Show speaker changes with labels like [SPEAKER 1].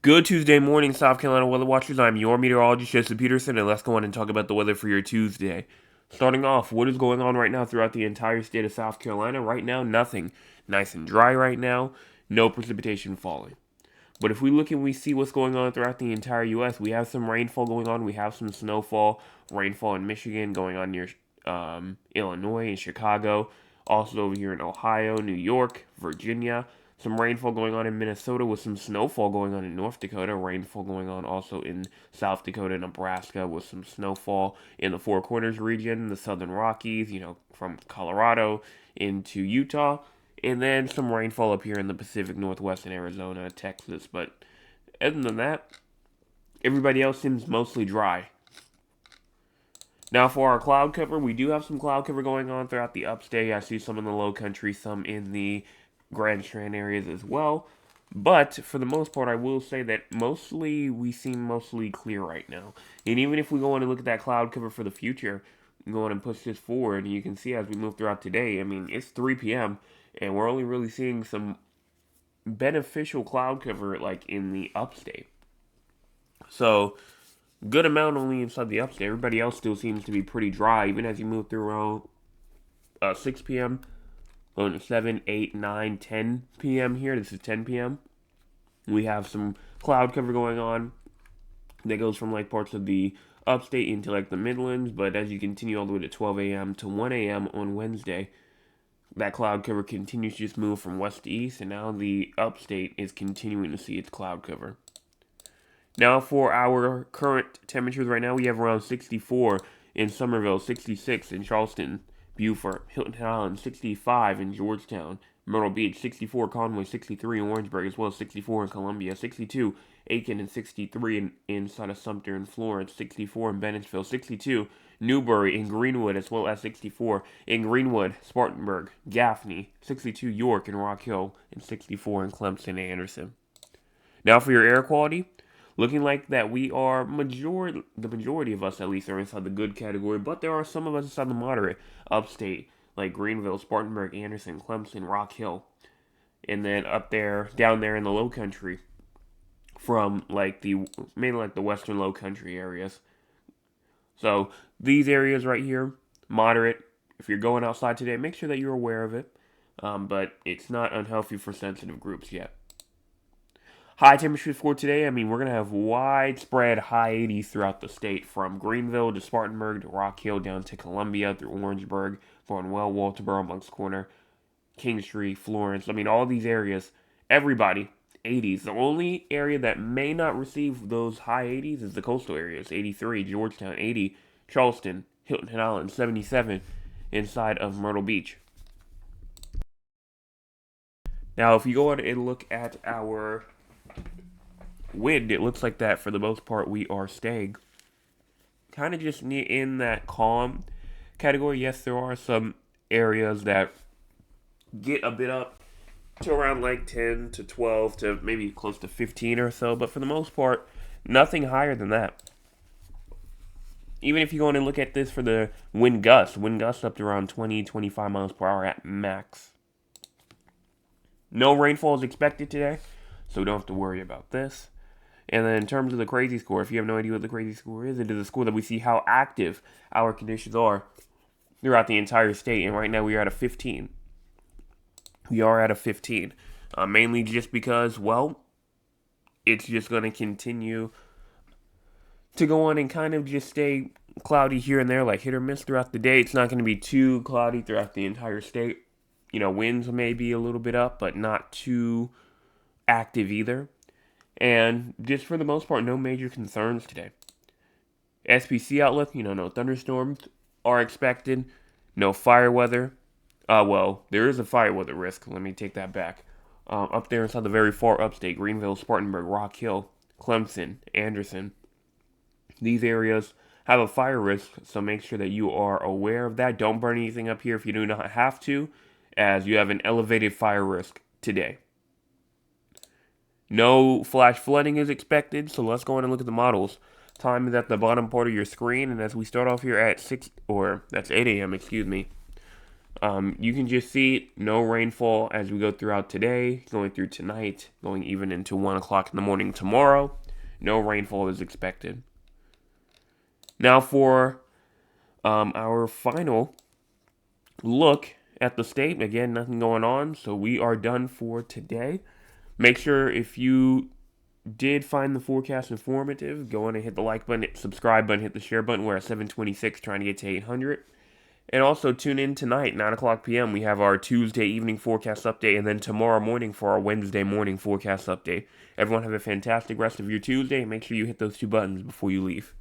[SPEAKER 1] Good Tuesday morning, South Carolina weather watchers. I'm your meteorologist, Joseph Peterson, and let's go on and talk about the weather for your Tuesday. Starting off, what is going on right now throughout the entire state of South Carolina? Right now, nothing. Nice and dry right now, no precipitation falling. But if we look and we see what's going on throughout the entire U.S., we have some rainfall going on. We have some snowfall, rainfall in Michigan going on near Illinois and Chicago. Also over here in Ohio, New York, Virginia. Some rainfall going on in Minnesota with some snowfall going on in North Dakota. Rainfall going on also in South Dakota, Nebraska with some snowfall in the Four Corners region, the Southern Rockies, from Colorado into Utah, and then some rainfall up here in the Pacific Northwest in Arizona, Texas. But other than that, everybody else seems mostly dry. Now for our cloud cover, we do have some cloud cover going on throughout the upstate. I see some in the low country, some in the Grand Strand areas as well. But for the most part, I will say that we seem mostly clear right now. And even if we go on and look at that cloud cover for the future, go on and push this forward, and you can see as we move throughout today, I mean, it's 3 p.m., and we're only really seeing some beneficial cloud cover like in the upstate. So, good amount only inside the upstate. Everybody else still seems to be pretty dry, even as you move through around 6 p.m., going to 7, 8, 9, 10 p.m. here. This is 10 p.m. We have some cloud cover going on that goes from like parts of the upstate into like the Midlands, but as you continue all the way to 12 a.m. to 1 a.m. on Wednesday, that cloud cover continues to just move from west to east, and now the upstate is continuing to see its cloud cover. Now for our current temperatures right now, we have around 64 in Somerville, 66 in Charleston, Beaufort, Hilton Island, 65 in Georgetown, Myrtle Beach, 64 Conway, 63 in Orangeburg, as well as 64 in Columbia, 62 Aiken, and 63 inside of Sumter and Florence, 64 in Bennettsville, 62 Newbury in Greenwood, as well as 64 in Greenwood, Spartanburg, Gaffney, 62 York and Rock Hill, and 64 in Clemson and Anderson. Now for your air quality, looking like that we are the majority of us at least are inside the good category, but there are some of us inside the moderate upstate, like Greenville, Spartanburg, Anderson, Clemson, Rock Hill, and then up there, down there in the low country, from mainly like the western low country areas. So these areas right here, moderate. If you're going outside today, make sure that you're aware of it. But it's not unhealthy for sensitive groups yet. High temperatures for today, I mean, we're going to have widespread high 80s throughout the state, from Greenville to Spartanburg to Rock Hill down to Columbia through Orangeburg, Thornwell, Walterboro, Moncks Corner, Kingstree, Florence. I mean, all these areas, everybody, 80s. The only area that may not receive those high 80s is the coastal areas. 83, Georgetown, 80, Charleston, Hilton Island, 77 inside of Myrtle Beach. Now, if you go on and look at our wind, it looks like that for the most part we are staying kind of just in that calm category. Yes, there are some areas that get a bit up to around like 10 to 12 to maybe close to 15 or so, but for the most part, nothing higher than that. Even if you go in and look at this for the wind gusts up to around 20, 25 miles per hour at max. No rainfall is expected today, so we don't have to worry about this. And then in terms of the crazy score, if you have no idea what the crazy score is, it is a score that we see how active our conditions are throughout the entire state. And right now we are at a 15. We are at a 15. Mainly just because, well, it's just going to continue to go on and kind of just stay cloudy here and there, like hit or miss throughout the day. It's not going to be too cloudy throughout the entire state. Winds may be a little bit up, but not too active either. And just for the most part, no major concerns today. SPC outlook, no thunderstorms are expected. No fire weather. Well, there is a fire weather risk. Let me take that back. Up there inside the very far upstate, Greenville, Spartanburg, Rock Hill, Clemson, Anderson. These areas have a fire risk, so make sure that you are aware of that. Don't burn anything up here if you do not have to, as you have an elevated fire risk today. No flash flooding is expected, so let's go on and look at the models. Time is at the bottom part of your screen, and as we start off here at 8 a.m., You can just see no rainfall as we go throughout today, going through tonight, going even into 1 o'clock in the morning tomorrow. No rainfall is expected. Now for our final look at the state. Again, nothing going on, so we are done for today. Make sure if you did find the forecast informative, go on and hit the like button, hit the subscribe button, hit the share button. We're at 726 trying to get to 800. And also tune in tonight, 9 o'clock p.m. We have our Tuesday evening forecast update, and then tomorrow morning for our Wednesday morning forecast update. Everyone have a fantastic rest of your Tuesday, and make sure you hit those two buttons before you leave.